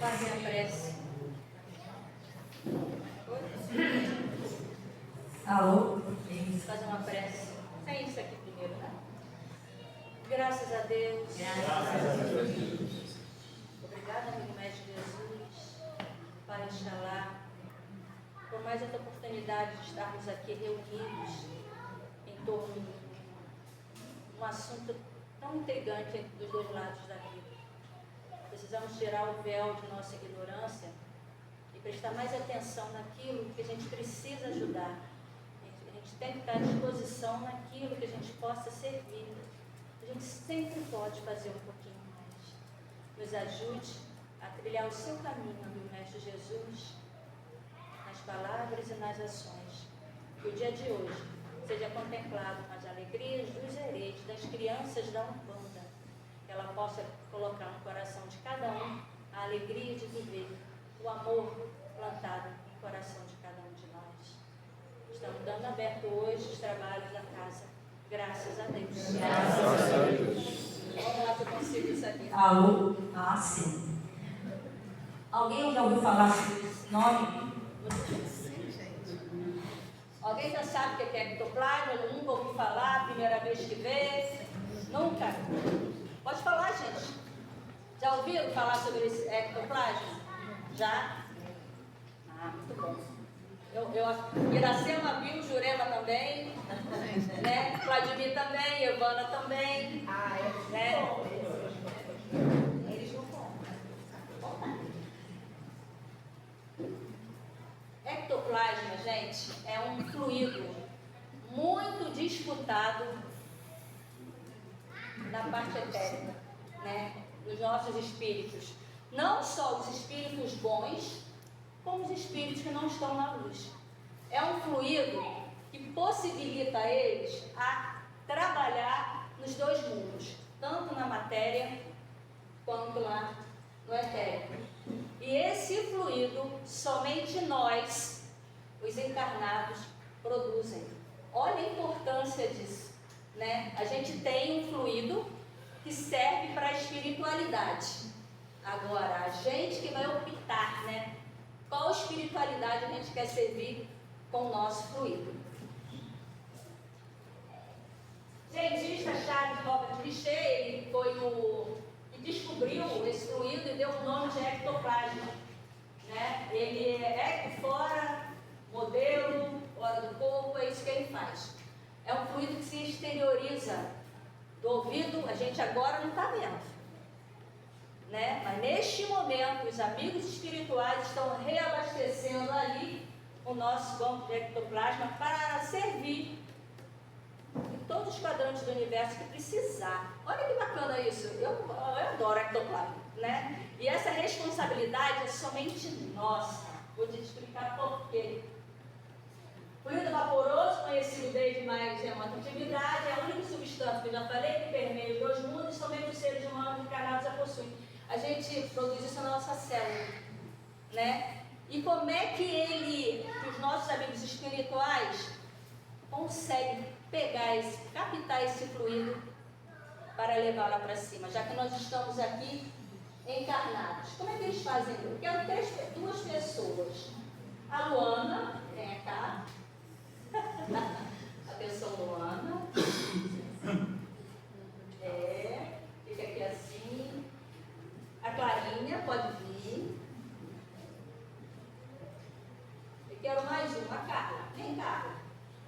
Fazem a prece. Alô? Fazer uma prece. É isso aqui primeiro, né? Graças a Deus. Obrigada, amigo Mestre Jesus, Pai Xalá, por mais essa oportunidade de estarmos aqui reunidos em torno de um assunto tão intrigante dos dois lados da vida. Precisamos tirar o véu de nossa ignorância e prestar mais atenção naquilo que a gente precisa ajudar. A gente tem que estar à disposição naquilo que a gente possa servir. A gente sempre pode fazer um pouquinho mais. Nos ajude a trilhar o seu caminho, amigo Mestre Jesus, nas palavras e nas ações. Que o dia de hoje seja contemplado com as alegrias dos heredes, das crianças da Umbanda. Que ela possa colocar no coração de cada um a alegria de viver, o amor plantado no coração de cada um de nós. Estamos dando aberto hoje os trabalhos da casa. Graças a Deus. Graças a Deus. Vamos lá que eu consigo isso aqui. Alô? Ah, sim. Alguém já ouviu falar desse nome? Sim, gente. Alguém já sabe o que é ectoplasma? Eu nunca ouvi falar, primeira vez que vê? Nunca? Pode falar, gente. Já ouviram falar sobre esse ectoplasma? Já? Ah, muito bom. Iracema viu, Jurema também, né? Vladimir também, Evana também. Ah, é? Né? Eles não compram. Ectoplasma, gente, é um fluido muito disputado na parte etérica, né? Dos nossos espíritos. Não só os espíritos bons, como os espíritos que não estão na luz. É um fluido que possibilita a eles a trabalhar nos dois mundos, tanto na matéria quanto lá no etérico. E esse fluido somente nós, os encarnados, produzem. Olha a importância disso, né? A gente tem um fluido que serve para a espiritualidade. Agora, a gente que vai optar, né? Qual espiritualidade a gente quer servir com o nosso fluido? Cientista Charles Robert Richer, ele foi o que descobriu esse fluido e deu o nome de ectoplasma, né? Ele é ecto fora, modelo, fora do corpo, é isso que ele faz. É um fluido que se exterioriza do ouvido, a gente agora não está vendo, né? Mas neste momento os amigos espirituais estão reabastecendo ali o nosso banco de ectoplasma para servir em todos os quadrantes do universo que precisar. Olha que bacana isso, eu adoro ectoplasma, né? E essa responsabilidade é somente nossa. Vou te explicar por quê. Fluido vaporoso, conhecido desde mais remota antiguidade, é a única substância que eu já falei que permeia os dois mundos e somente os seres humanos encarnados a possuem. A gente produz isso na nossa célula, né? E como é que os nossos amigos espirituais conseguem captar esse fluido para levá-lo para cima, já que nós estamos aqui encarnados? Como é que eles fazem? Eu quero duas pessoas. A Luana, vem cá. A pessoa Luana. Fica aqui assim. A Clarinha pode vir. Eu quero mais uma, a Carla. Vem, Carla.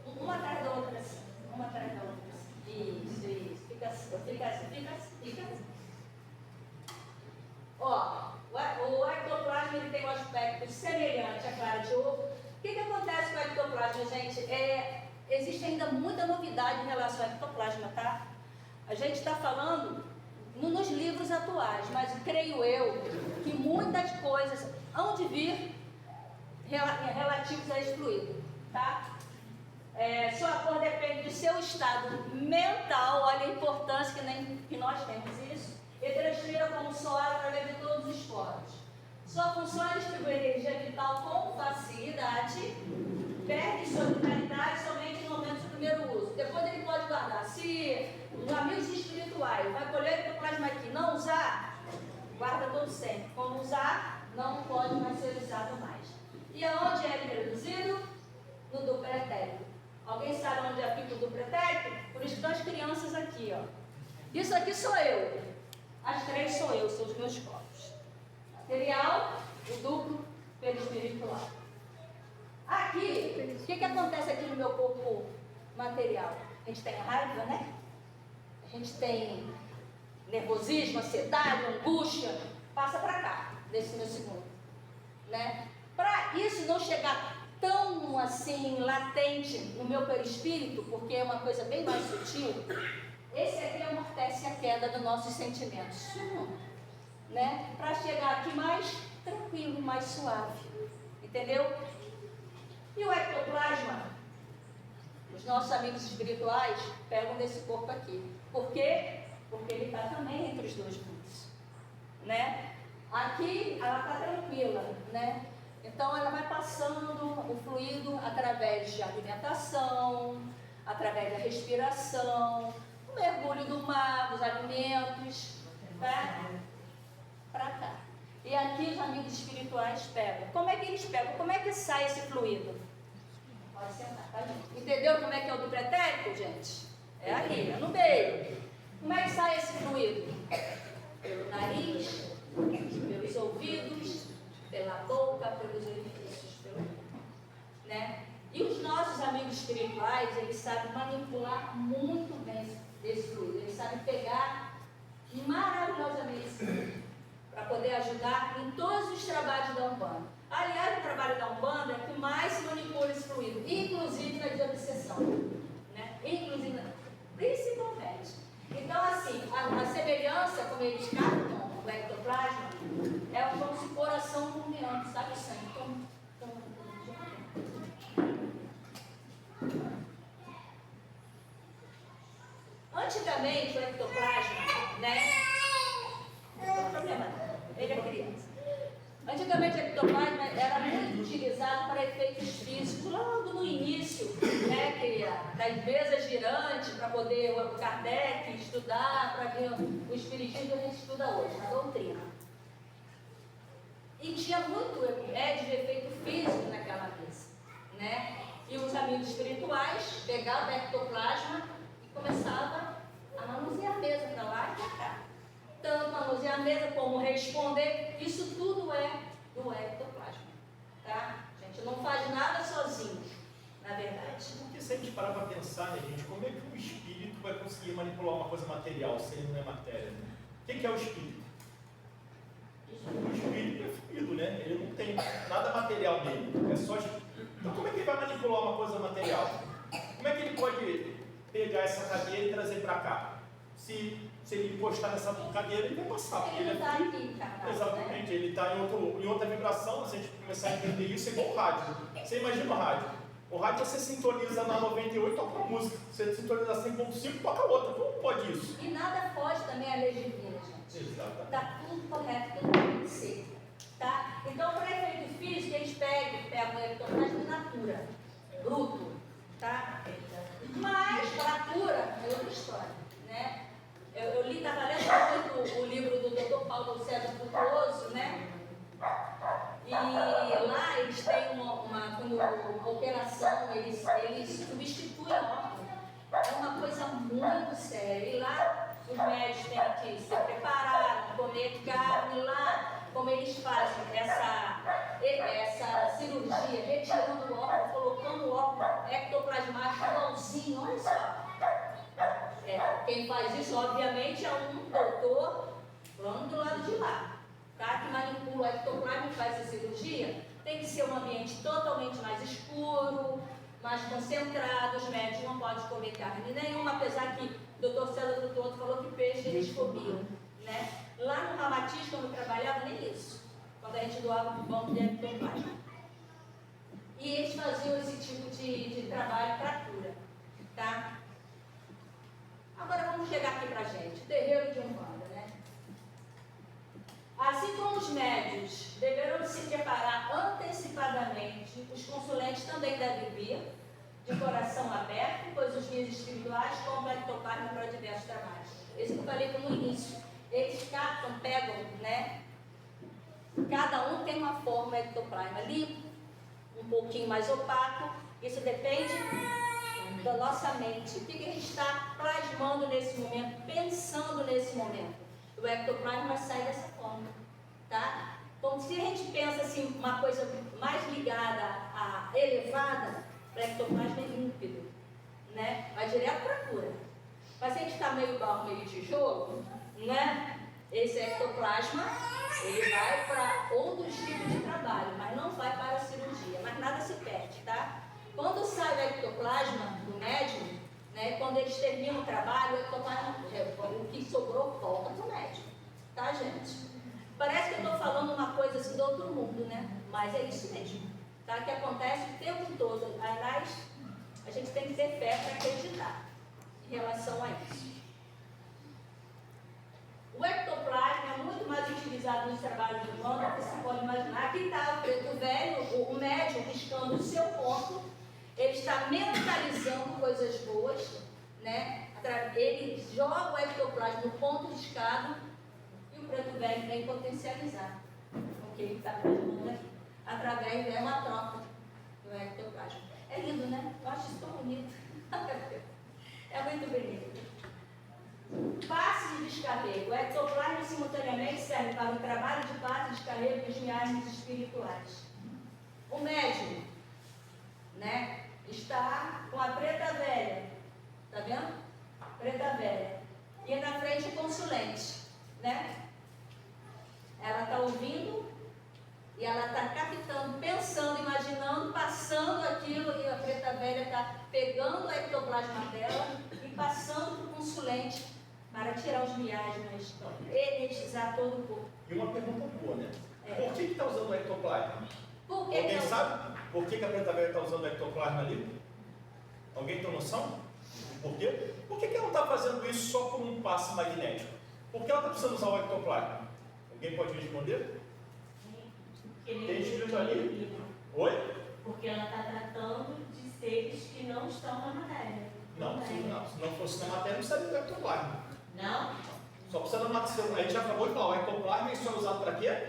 Uma atrás da outra assim. Uma atrás da outra assim. Isso. Fica assim. Ó, o ectoplasma ele tem um aspecto semelhante à clara de ovo. O que acontece com o ectoplasma, gente? Existe ainda muita novidade em relação ao ectoplasma, tá? A gente está falando nos livros atuais, mas creio eu que muitas coisas hão de vir relativos a esse fluido, tá? Sua cor depende do seu estado mental. Olha a importância que nós temos isso. Ele transpira como suor através de todos os poros. Sua função é distribuir energia vital com facilidade, perde sua vitalidade somente no momento do primeiro uso. Depois ele pode guardar. Se os amigos espirituais vai colher o ectoplasma aqui, não usar, guarda todo sempre. Quando usar, não pode mais ser usado mais. E aonde é ele reduzido? No duplo pretérito. Alguém sabe onde fica o duplo pretérito? Por isso, duas crianças aqui, ó. Isso aqui sou eu. As três sou eu, são os meus corpos. Material, o duplo perispiritual. Aqui, o que acontece aqui no meu corpo material? A gente tem raiva, né? A gente tem nervosismo, ansiedade, angústia. Passa para cá, desse meu segundo. Né? Para isso não chegar tão assim latente no meu perispírito, porque é uma coisa bem mais sutil, esse aqui amortece a queda dos nossos sentimentos. Né? Para chegar aqui mais tranquilo, mais suave. Entendeu? E o ectoplasma, os nossos amigos espirituais pegam desse corpo aqui. Por quê? Porque ele está também entre os dois mundos. Né? Aqui ela está tranquila, né? Então ela vai passando o fluido através de alimentação, através da respiração, o mergulho do mar, dos alimentos, tá? Para cá. E aqui os amigos espirituais pegam. Como é que eles pegam? Como é que sai esse fluido? Pode sentar, tá, gente? Entendeu como é que é o do pretérito, gente? É aqui, é no meio. Como é que sai esse fluido? Pelo nariz, pelos ouvidos, pela boca, pelos orifícios, né? E os nossos amigos espirituais, eles sabem manipular muito bem esse fluido. Eles sabem pegar maravilhosamente para poder ajudar em todos os trabalhos da Umbanda. Aliás, o trabalho da Umbanda é que mais se manipula esse fluido, inclusive na de obsessão, né? Inclusive, principalmente. Então, assim, a semelhança, como eles captam o ectoplasma, é como se o coração rumeando, sabe o sangue? Antigamente, o ectoplasma, né? Não tem problema, ele é criança. Antigamente, o ectoplasma era muito utilizado para efeitos físicos, logo no início, né? Das mesas girantes, para poder o Kardec estudar, para ver o espiritismo que a gente estuda hoje, a doutrina. E tinha muito remédio de efeito físico naquela mesa, né? E os amigos espirituais pegavam o ectoplasma e começavam a manusear a mesa para lá e para cá. Tanto manusear a mesa como responder, isso tudo é do ectoplasma, tá? A gente não faz nada sozinho, na verdade. Porque se a gente parar para pensar, né, gente, como é que o espírito vai conseguir manipular uma coisa material se ele não é matéria? Né? O que é o espírito? O espírito é fluido, né? Ele não tem nada material nele, é só espírito. Então como é que ele vai manipular uma coisa material? Como é que ele pode pegar essa cadeira e trazer para cá? Se ele encostar nessa cadeira, ele vai passar. Ele não está aqui encarnado, exatamente, né? ele está em outra vibração. Se a gente começar a entender isso, é igual o rádio. Você imagina o rádio. O rádio você sintoniza na 98, toca uma música. Você sintoniza 100.5, toca outra. Como pode isso? E nada foge também à lei divina, gente. Exatamente. Está tudo correto, tudo tem que ser. Tá? Então, para efeito físico, eles pegam o ectoplasma in natura, bruto. Tá? Mas, para cura, é outra história. Né? Eu estava lendo muito o livro do Dr. Paulo César Frutuoso, né? E lá eles têm uma operação, eles substituem órgão. É uma coisa muito séria. E lá os médicos têm que se preparar, comer carne. Lá, como eles fazem essa cirurgia, retirando o órgão, colocando o órgão ectoplasmático igualzinho, olha só. Quem faz isso, obviamente, é um doutor lá do lado de lá, tá? Que manipula o ectoplasma e faz a cirurgia. Tem que ser um ambiente totalmente mais escuro, mais concentrado. Os médicos não podem comer carne nenhuma, apesar que o doutor César Frutuoso falou que peixe eles comiam, né? Lá no Ramatiz, quando eu trabalhava, nem isso. Quando a gente doava um banco de ectoplasma. E eles faziam esse tipo de trabalho para cura, tá? Agora vamos chegar aqui para a gente, terreiro de Umbanda, né? Assim como os médios deverão se preparar antecipadamente, os consulentes também devem vir de coração aberto, pois os guias espirituais compram ectoplasma para diversos trabalhos. Esse que eu falei no início. Eles captam, pegam, né? Cada um tem uma forma ectoplasma limpo, um pouquinho mais opaco. Isso depende da nossa mente. O que a gente está plasmando nesse momento, pensando nesse momento. O ectoplasma vai sair dessa forma, tá? Então, se a gente pensa assim, uma coisa mais ligada à elevada, o ectoplasma é límpido, né? Vai direto para a cura. Mas se a gente está meio barro, meio tijolo, né? Esse ectoplasma, ele vai para outros tipos de trabalho, mas não vai para a cirurgia, mas nada se perde, tá? Quando sai o ectoplasma do médium, né, quando eles terminam o trabalho, o ectoplasma, o que sobrou volta para o médium, tá, gente? Parece que eu estou falando uma coisa assim do outro mundo, né? Mas é isso mesmo, tá? Que acontece o tempo todo. Aliás, a gente tem que ter fé para acreditar em relação a isso. O ectoplasma é muito mais utilizado nos trabalhos do humano do que você pode imaginar. Aqui está o preto velho, o médium riscando o seu ponto. Ele está mentalizando coisas boas, né? Ele joga o ectoplasma no ponto riscado e o preto velho vem potencializar o que ele está plasmando aqui. Através de uma troca do ectoplasma. É lindo, né? Eu acho isso tão bonito. É muito bonito. Passe de descarrego. O ectoplasma simultaneamente serve para o trabalho de passe de descarrego dos miasmas espirituais. O médium, né, está com a preta velha, tá vendo? Preta velha. E na frente o consulente, né? Ela está ouvindo e ela está captando, pensando, imaginando, passando aquilo, e a preta velha está pegando o ectoplasma dela e passando para o consulente para tirar os miasmas, energizar todo o corpo. E uma pergunta boa, né? Por que está usando o ectoplasma? Alguém sabe por que a preta velha está usando o ectoplasma ali? Alguém tem noção? Por quê? Por que ela está fazendo isso só com um passe magnético? Por que ela está precisando usar o ectoplasma? Alguém pode responder? Tem escrito ali? Oi? Porque ela está tratando de seres que não estão na matéria. Não, se não fosse na matéria, não precisaria do ectoplasma. Não? Só precisa da matéria. A gente já acabou de falar, o ectoplasma isso é usado para quê?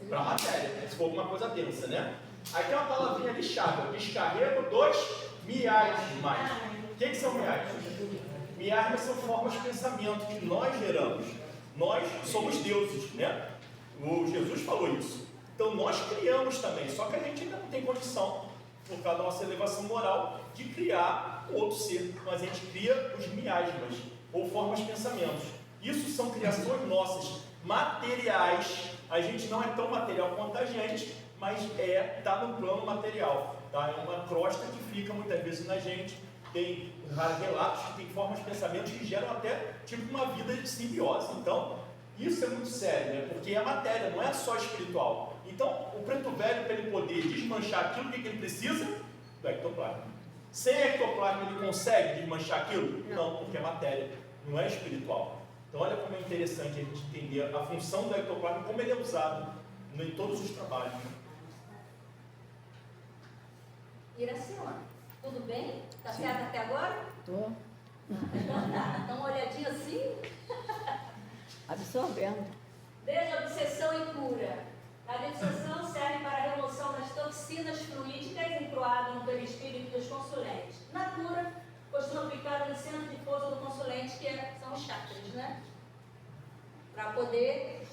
Para matéria, se for alguma coisa densa, né? Aí tem uma palavrinha ali chave, descarrego dos miasmas. O que são miasmas? Miasmas são formas de pensamento que nós geramos. Nós somos deuses, né? O Jesus falou isso. Então nós criamos também, só que a gente ainda não tem condição, por causa da nossa elevação moral, de criar outro ser. Mas a gente cria os miasmas, ou formas de pensamentos. Isso são criações nossas, materiais. A gente não é tão material quanto a gente, mas está no plano material. Tá? É uma crosta que fica muitas vezes na gente. Tem relatos que tem formas de pensamento que geram até tipo uma vida de simbiose. Então, isso é muito sério, né? Porque é matéria, não é só espiritual. Então, o preto velho, para ele poder desmanchar aquilo, o que ele precisa? Do ectoplasma. Sem ectoplasma ele consegue desmanchar aquilo? Não, porque é matéria, não é espiritual. Então, olha como é interessante a gente entender a função do ectoplasma, como ele é usado em todos os trabalhos. Iracema, tudo bem? Tá certo até agora? Estou Então tá. Então, uma olhadinha assim. absorvendo. Desobsessão e cura. A desobsessão serve para a remoção das toxinas fluídicas encruadas no perispírito dos consulentes. Na cura, costuma aplicar no centro de força do consulente, que são os chakras, né? Para poder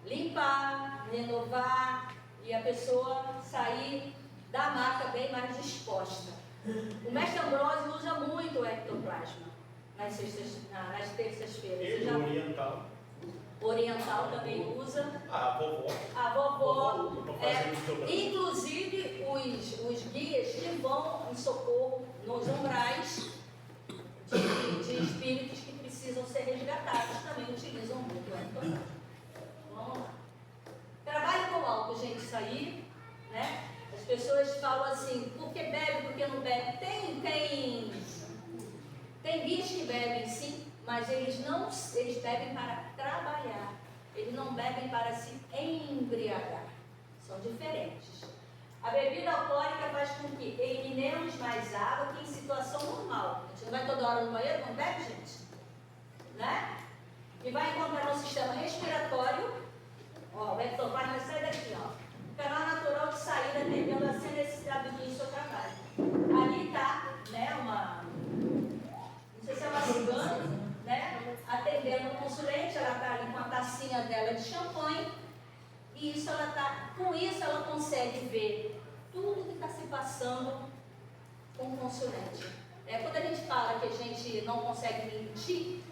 limpar, renovar e a pessoa sair da marca bem mais disposta. O mestre Ambrósio usa muito o ectoplasma nas terças-feiras. Ele é oriental. Oriental também usa. A vovó. A vovó. Inclusive Os guias que vão em socorro nos umbrais de espíritos que precisam ser resgatados também utilizam muito o ectoplasma. Vamos lá. Trabalho com álcool, gente, isso aí, né? As pessoas falam assim, por que bebe, por que não bebe? Tem guias que bebem sim, mas eles bebem para trabalhar. Eles não bebem para se embriagar. São diferentes. A bebida alcoólica faz com que eliminemos mais água que em situação normal. A gente não vai toda hora no banheiro, não bebe, gente? Né? E vai encontrar no sistema respiratório. Ó, o ectoplasma sai daqui, ó. Com isso, ela consegue ver tudo que está se passando com o consulente. Quando a gente fala que a gente não consegue mentir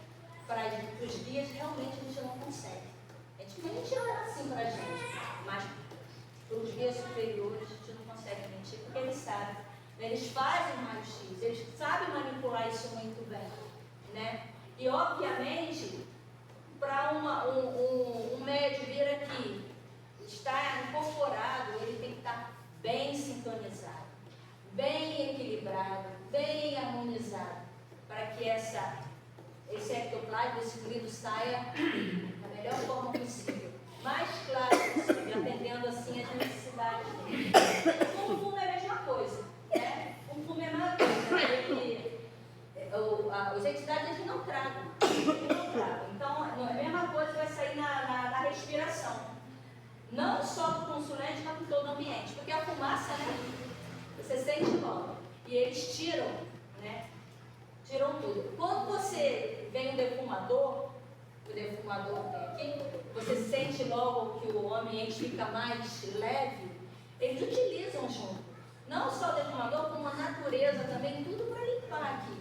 para os guias, realmente a gente não consegue. A gente mente não é assim para a gente, mas para os guias superiores a gente não consegue mentir, porque eles sabem. Eles fazem raio-x, eles sabem manipular isso muito bem, né? E obviamente, para um médium vir aqui, estar incorporado, ele tem que estar bem sintonizado, bem equilibrado, bem harmonizado, para que esse ectoplasma, esse fluido saia da melhor forma possível, mais claro possível, atendendo assim as necessidades dele. O fumo é a mesma coisa, né? O fumo é a mesma coisa, as entidades a gente não tragam, então a mesma coisa vai sair na respiração. Não só do consulente, mas do todo o ambiente. Porque a fumaça, né? Você sente logo. E eles tiram, né? Tiram tudo. Quando você vem o defumador vem aqui, você sente logo que o ambiente fica mais leve, eles utilizam junto. Não só o defumador, como a natureza também, tudo para limpar aqui.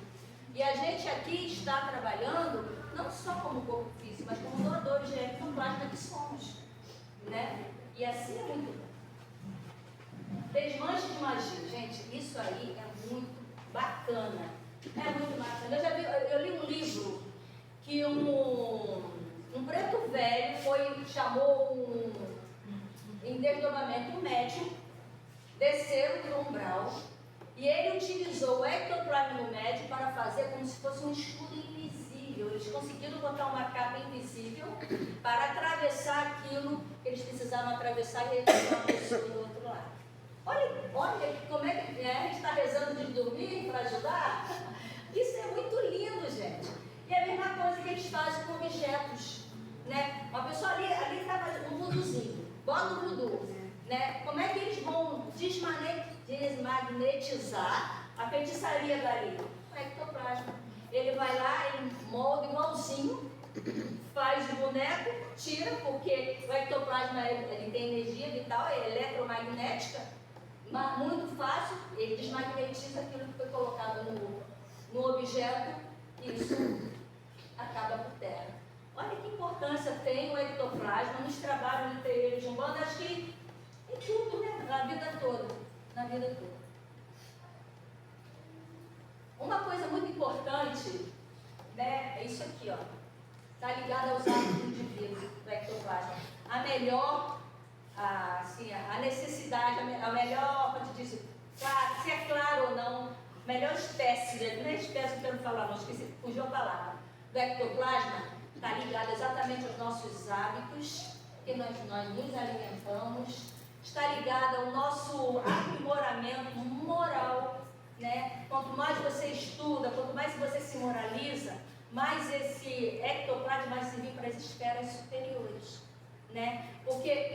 E a gente aqui está trabalhando, não só como corpo físico, mas como doadores de ectoplasma que somos. Né? E assim é muito bom. Desmanche de magia, gente, isso aí é muito bacana. É muito bacana. Eu li um livro que um preto velho chamou em desdobramento um médium, desceu do umbral e ele utilizou o ectoplasma no médium para fazer como se fosse um escudo invisível. Eles conseguiram botar uma capa invisível para atravessar aquilo que eles precisavam atravessar e ele tinha uma pessoa do outro lado. Olha como é que a gente está rezando de dormir para ajudar. Isso é muito lindo, gente. E é a mesma coisa que eles fazem com objetos. Né? Uma pessoa ali está fazendo um vuduzinho, bota o vudu. Né? Como é que eles vão desmagnetizar a feitiçaria dali? O ectoplasma. Ele vai lá, ele molda igualzinho, faz o boneco, tira, porque o ectoplasma ele tem energia vital, é eletromagnética, mas muito fácil, ele desmagnetiza aquilo que foi colocado no objeto e isso acaba por terra. Olha que importância tem o ectoplasma nos trabalhos de terreiros de Umbanda, acho que em tudo, né? Na vida toda. Uma coisa muito importante, né, é isso aqui, ó. Está ligado aos hábitos do indivíduo, do ectoplasma. A necessidade, a melhor, como te disse, se é claro ou não, melhor espécie, não é espécie que eu quero falar, não esqueci, fugiu a palavra, do ectoplasma, está ligado exatamente aos nossos hábitos, que nós nos alimentamos, está ligado ao nosso aprimoramento moral, né? Quanto mais você estuda, quanto mais você se moraliza, mais esse ectoplasma vai servir para as esferas superiores, né? Porque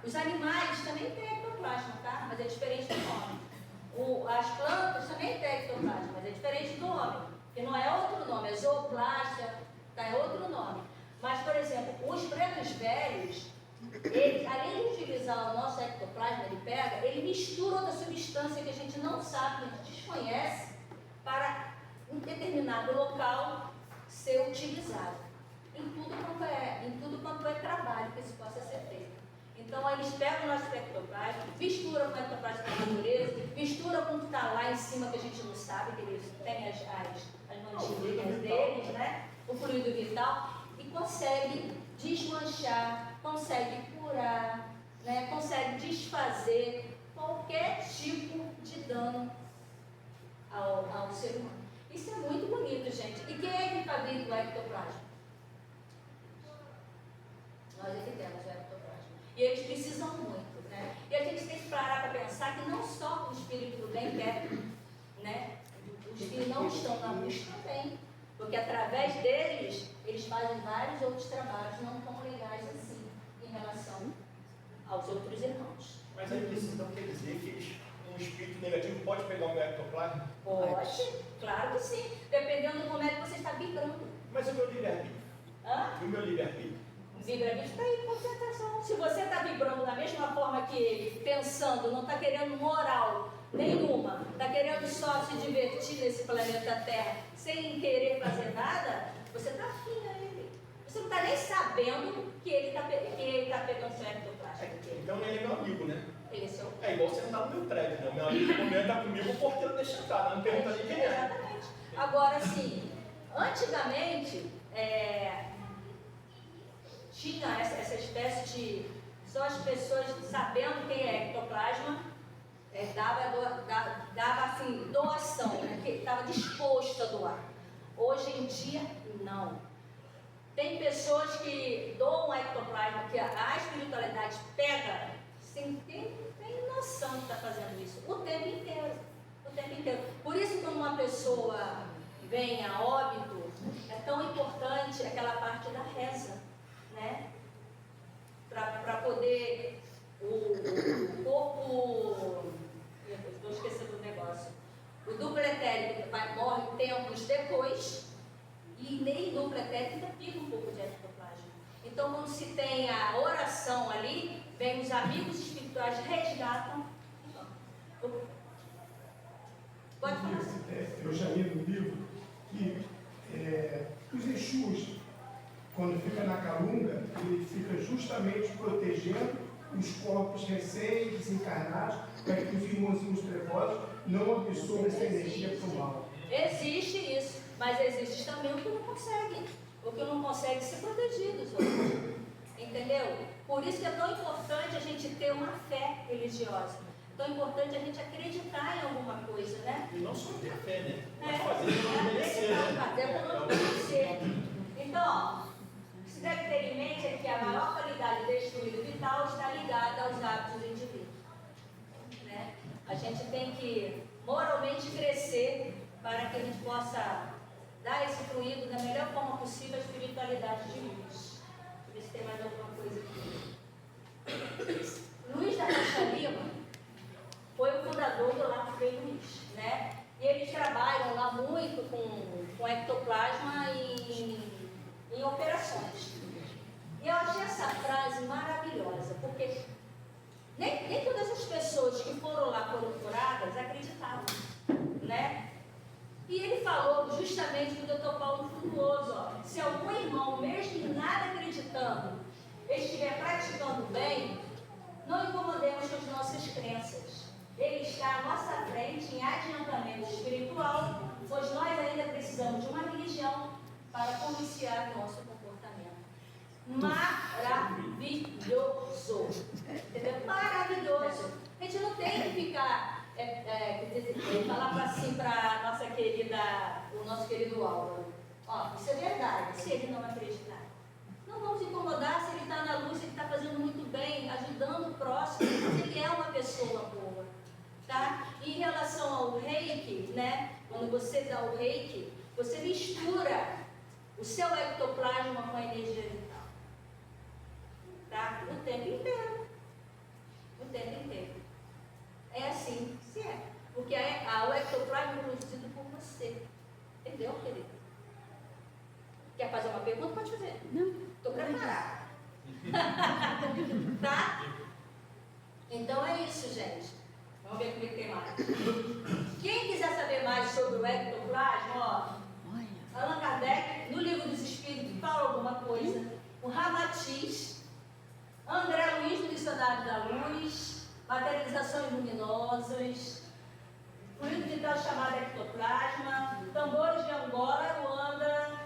os animais também têm ectoplasma, tá? Mas é diferente do homem. As plantas também têm ectoplasma, mas é diferente do homem, que não é outro nome, é zooplástia, tá? É outro nome. Mas, por exemplo, os pretos velhos, ele, além de utilizar o nosso ectoplasma, ele mistura outra substância que a gente não sabe, que a gente desconhece, para um determinado local ser utilizado. Em tudo quanto é trabalho que isso possa ser feito. Então, eles pegam o nosso ectoplasma, misturam com o ectoplasma da natureza, misturam com o que está lá em cima, que a gente não sabe, que eles têm as mantinhas deles, né? O fluido vital, e consegue desmanchar, consegue curar, né? Consegue desfazer qualquer tipo de dano ao ser humano. Isso é muito bonito, gente. E quem é que fabrica o ectoplasma? Nós é que temos o ectoplasma. E eles precisam muito, né? E a gente tem que parar para pensar que não só o espírito do bem quer, né? Os que não estão na luz também. Porque através deles, eles fazem vários outros trabalhos não tão legais assim, em relação aos outros irmãos. Mas aí isso então quer dizer que um espírito negativo pode pegar o meu ectoplasma? Pode, claro que sim. Dependendo do momento que você está vibrando. Mas o meu livre-arbítrio? Hã? E o meu livre-arbítrio? Livre-arbítrio está aí, concentração. Se você está vibrando, vibrando da mesma forma que ele, pensando, não está querendo moral nenhuma, está querendo só se divertir nesse planeta Terra, sem querer fazer nada, você está afim a ele. Você não está nem sabendo que ele está pegando seu ectoplasma. Então ele é meu amigo, né? Ele é seu. É igual você andar no meu prédio, né? O meu amigo comenta comigo, o porteiro deixa entrar, não pergunta nem quem é. Exatamente. Agora, sim, antigamente, tinha essa espécie de... Só as pessoas sabendo quem é ectoplasma, dava assim, doação, né? Que estava disposto a doar. Hoje em dia, não. Tem pessoas que doam ectoplasma, que a espiritualidade pega, sem ter noção de estar fazendo isso, o tempo inteiro. O tempo inteiro. Por isso, quando uma pessoa vem a óbito, é tão importante aquela parte da reza, né? Para poder o corpo... Estou esquecendo do negócio. O duplo etérico morre tempos depois e nem duplo etérico ainda fica um pouco de ectoplasma. Então, quando se tem a oração ali, vem os amigos espirituais, resgatam. Pode falar. Eu já li no livro que os Exus, quando fica na calunga, ele fica justamente protegendo os corpos recém-desencarnados para que os irmãozinhos trevosos não absorvam essa energia para o mal. Existe isso, mas existe também o que não consegue. O que não consegue ser protegido, entendeu? Por isso que é tão importante a gente ter uma fé religiosa. Tão importante a gente acreditar em alguma coisa, né? E não só ter fé, né? Mas fazer por não merecer, né? Fazer por não merecer. Então, o que se deve ter em mente é que a maior qualidade deste fluido vital está ligada aos hábitos do indivíduo. Né? A gente tem que moralmente crescer para que a gente possa dar esse fluido da melhor forma possível à espiritualidade de luz. Deixa eu ver se tem mais alguma coisa aqui. Luiz da Rocha Lima foi o fundador do Lar Frei Luiz, né? E eles trabalham lá muito com ectoplasma em operações. E eu achei essa frase maravilhosa, porque nem todas as pessoas que foram lá foram curadas acreditavam, né? E ele falou justamente do Dr. Paulo Frutuoso, ó, se algum irmão, mesmo em nada acreditando, estiver praticando bem, não incomodemos com as nossas crenças. Ele está à nossa frente em adiantamento espiritual, pois nós ainda precisamos de uma religião para policiar o nosso comportamento. Maravilhoso! Entendeu? Maravilhoso! A gente não tem que ficar, falar assim para nossa querida, o nosso querido Álvaro. Ó, isso é verdade, se ele não acreditar. Não vamos incomodar se ele está na luz, ele está fazendo muito bem, ajudando o próximo, se ele é uma pessoa boa. Tá? E em relação ao reiki, né? Quando você dá o reiki, você mistura o seu ectoplasma com a energia vital. Tá? O tempo inteiro. O tempo inteiro. É assim, se é. Porque o ectoplasma é produzido por você. Entendeu, querido? Quer fazer uma pergunta? Pode fazer. Não. Estou preparada. Tá? Então é isso, gente. Vamos ver como tem mais. Quem quiser saber mais sobre o ectoplasma, ó, Allan Kardec, no Livro dos Espíritos, fala alguma coisa. O Ramatiz, André Luiz, no Dicionário da Luz, Materializações Luminosas, fluido vital chamado ectoplasma, Tambores de Angola, Ruanda,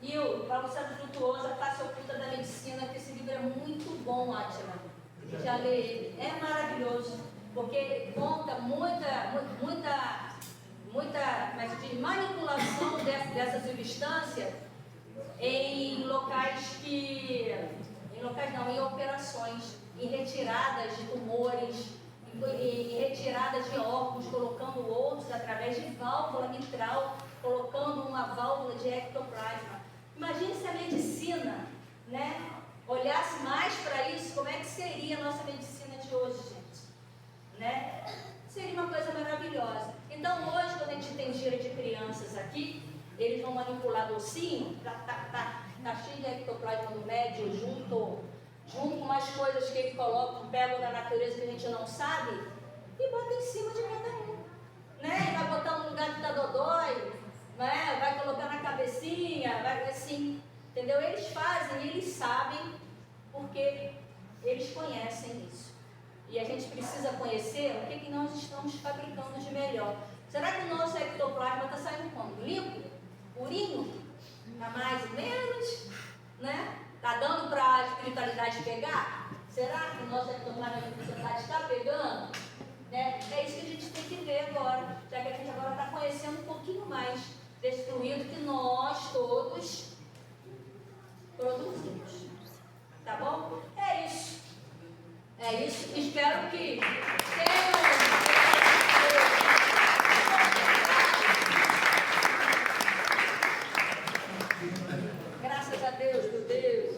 e o Paulo Santo Frutuoso, A Face Oculta da Medicina, que esse livro é muito bom, Átila. Já lê ele. É maravilhoso. Porque ele conta muita mas de manipulação dessa substância em operações, em retiradas de tumores, em retiradas de órgãos, colocando outros através de válvula mitral, colocando uma válvula de ectoplasma. Imagine se a medicina, né, olhasse mais para isso, como é que seria a nossa medicina de hoje, gente? Né? Seria uma coisa maravilhosa. Então hoje, quando a gente tem gira de crianças aqui, eles vão manipular docinho, tá cheio de ectoplasma no médio, junto com umas coisas que ele coloca, pegam da natureza que a gente não sabe, e bota em cima de cada um. Né? E vai botar no lugar que tá dodói, né? Vai colocar na cabecinha, vai assim, entendeu? Eles fazem, eles sabem, porque eles conhecem isso. E a gente precisa conhecer o que nós estamos fabricando de melhor. Será que o nosso ectoplasma está saindo como? Líquido? Purinho? Está mais ou menos? Né? Está dando para a espiritualidade pegar? Será que o nosso ectoplasma da espiritualidade está pegando? Né? É isso que a gente tem que ver agora, já que a gente agora está conhecendo um pouquinho mais desse fluido que nós todos produzimos. Tá bom? É isso. É isso. Espero que graças a Deus, meu Deus.